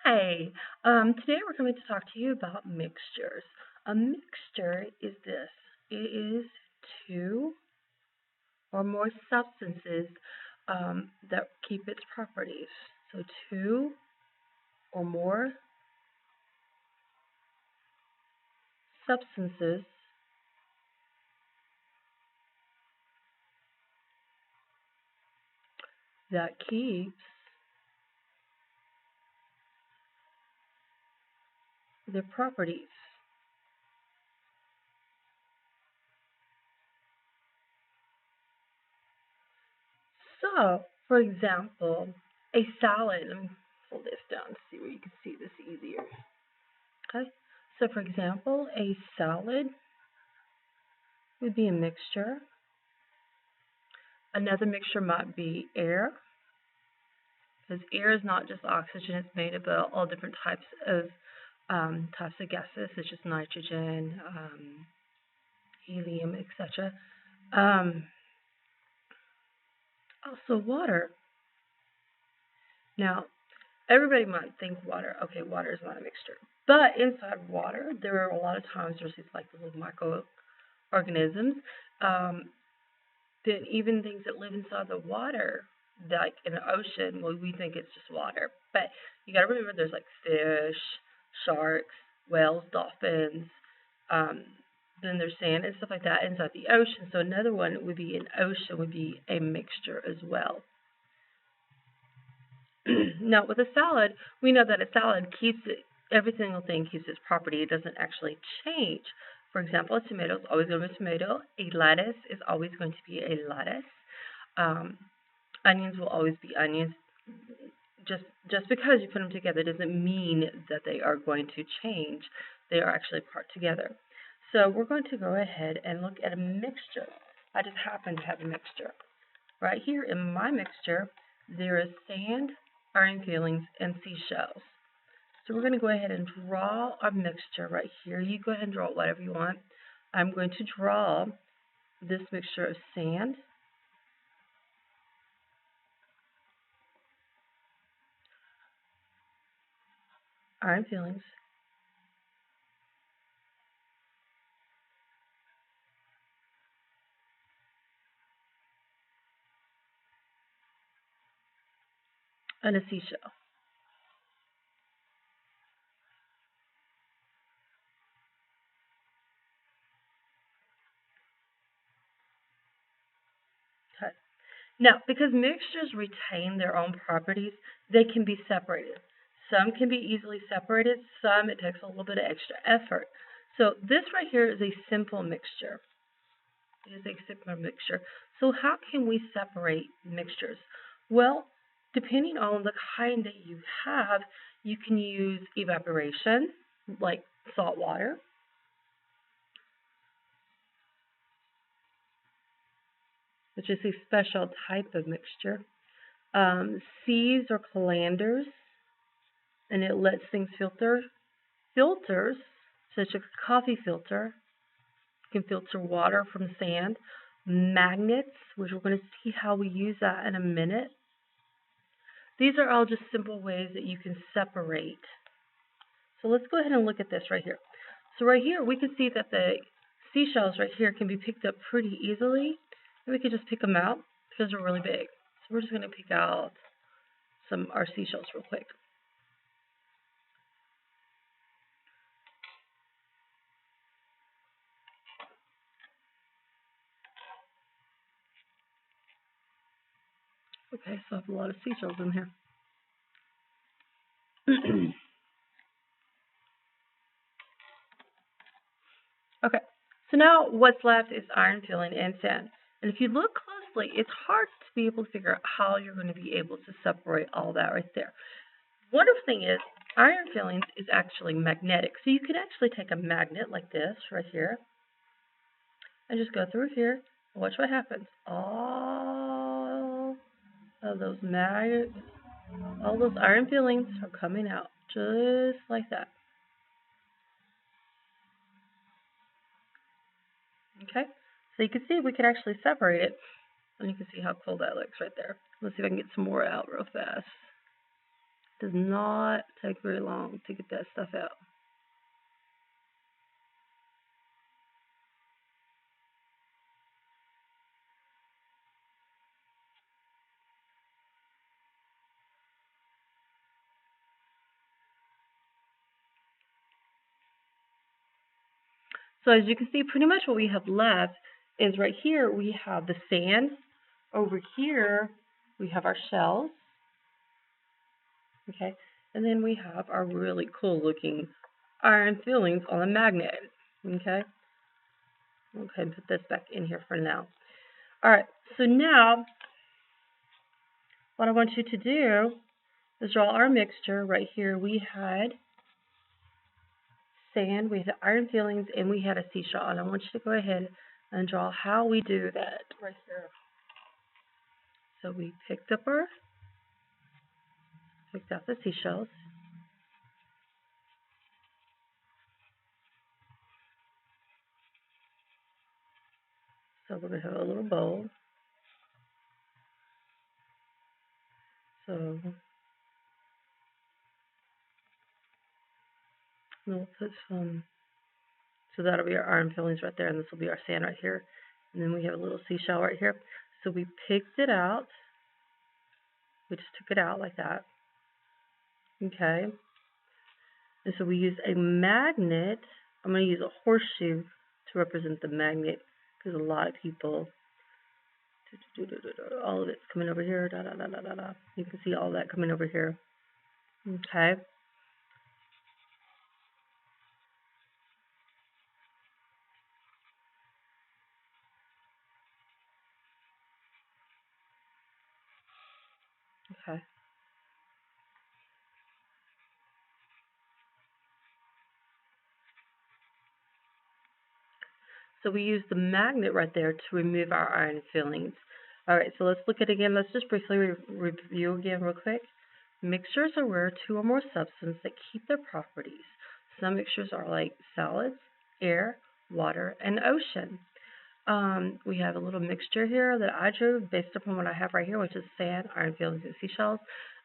Hi. Today we're going to talk to you about mixtures. A mixture is this. It is two or more substances that keep its properties. So two or more substances that keeps their properties. So, for example, a salad. Let me pull this down to see where you can see this easier. Okay. So, for example, a salad would be a mixture. Another mixture might be air, because air is not just oxygen; it's made up of all different types of gases, such as nitrogen, helium, etc. Um, Also, water. Now, everybody might think water. Okay, water is not a mixture, but inside water, there are a lot of times there's these like little microorganisms. Um, that even things that live inside the water, like in the ocean, well, we think it's just water. But you got to remember there's like fish, sharks, whales, dolphins, um, then there's sand and stuff like that inside the ocean. So another one would be an ocean would be a mixture as well. Now with a salad, we know that a salad keeps it, every single thing keeps its property. It doesn't actually change. For example, a tomato is always going to be a tomato. A lettuce is always going to be a lettuce. Um, Onions will always be onions. Just because you put them together doesn't mean that they are going to change. They are actually part together. So we're going to go ahead and look at a mixture. I just happen to have a mixture. Right here in my mixture, there is sand, iron filings, and seashells. So we're going to go ahead and draw our mixture right here. You go ahead and draw whatever you want. I'm going to draw this mixture of sand, iron filings, and a seashell. Okay. Now, because mixtures retain their own properties, they can be separated. Some can be easily separated, some it takes a little bit of extra effort. So this right here is a simple mixture. It is a simple mixture. So how can we separate mixtures? Well, depending on the kind that you have, you can use evaporation, like salt water, which is a special type of mixture. Sieves or colanders, and it lets things filter. Filters, such as a coffee filter, can filter water from sand. Magnets, which we're going to see how we use that in a minute. These are all just simple ways that you can separate. So let's go ahead and look at this right here. So right here, we can see that the seashells right here can be picked up pretty easily. And we can just pick them out because they're really big. So we're just going to pick out our seashells real quick. Okay, so I have a lot of seashells in here. Okay, so now what's left is iron filling and sand. And if you look closely, it's hard to be able to figure out how you're going to be able to separate all that right there. Wonderful thing is, iron fillings is actually magnetic. So you can actually take a magnet like this right here and just go through here and watch what happens. All of those all those iron fillings are coming out just like that. Okay, so you can see we can actually separate it, and you can see how cool that looks right there. Let's see if I can get some more out real fast. Does not take very long to get that stuff out. So as you can see, pretty much what we have left is right here we have the sand. Over here we have our shells. Okay, and then we have our really cool looking iron fillings on a magnet. Okay, put this back in here for now. Alright, so now what I want you to do is draw our mixture. Right here we had sand, we had iron fillings, and we had a seashell. And I want you to go ahead and draw how we do that right here. So we picked out the seashells. So we're going to have a little bowl. So we'll put some, so that'll be our iron fillings right there, and this will be our sand right here. And then we have a little seashell right here. So we picked it out. We just took it out like that. Okay. And so we use a magnet. I'm going to use a horseshoe to represent the magnet because a lot of people, all of it's coming over here. You can see all that coming over here. Okay. Okay. So we use the magnet right there to remove our iron fillings. All right, so let's look at it again. Let's just briefly review again real quick. Mixtures are where two or more substances that keep their properties. Some mixtures are like solids, air, water, and ocean. We have a little mixture here that I drew based upon what I have right here, which is sand, iron fillings, and seashells.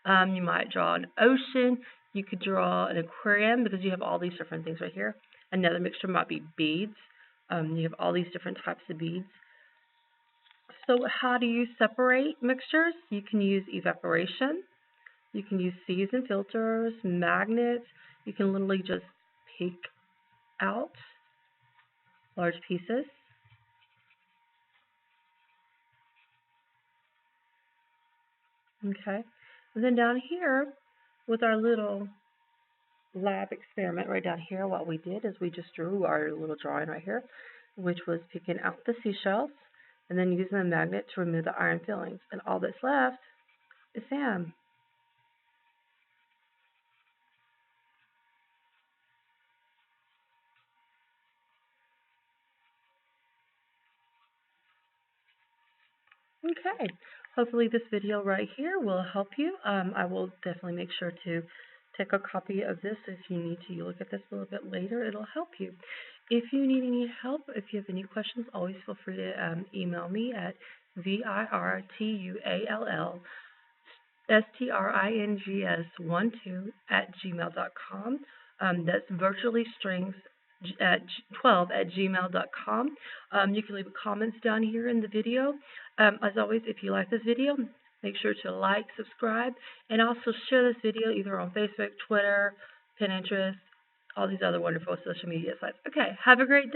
You might draw an ocean. You could draw an aquarium because you have all these different things right here. Another mixture might be beads. You have all these different types of beads. So how do you separate mixtures? You can use evaporation. You can use sieves and filters, magnets. You can literally just pick out large pieces. Okay. And then down here with our little lab experiment right down here, what we did is we just drew our little drawing right here, which was picking out the seashells and then using a magnet to remove the iron fillings. And all that's left is sand. Okay, hopefully this video right here will help you. I will definitely make sure to take a copy of this if you need to look at this a little bit later. It'll help you. If you need any help, if you have any questions, always feel free to email me at virtualstrings12@gmail.com. That's virtuallystrings12@gmail.com. You can leave comments down here in the video. As always, if you like this video, make sure to like, subscribe, and also share this video either on Facebook, Twitter, Pinterest, all these other wonderful social media sites. Okay, have a great day.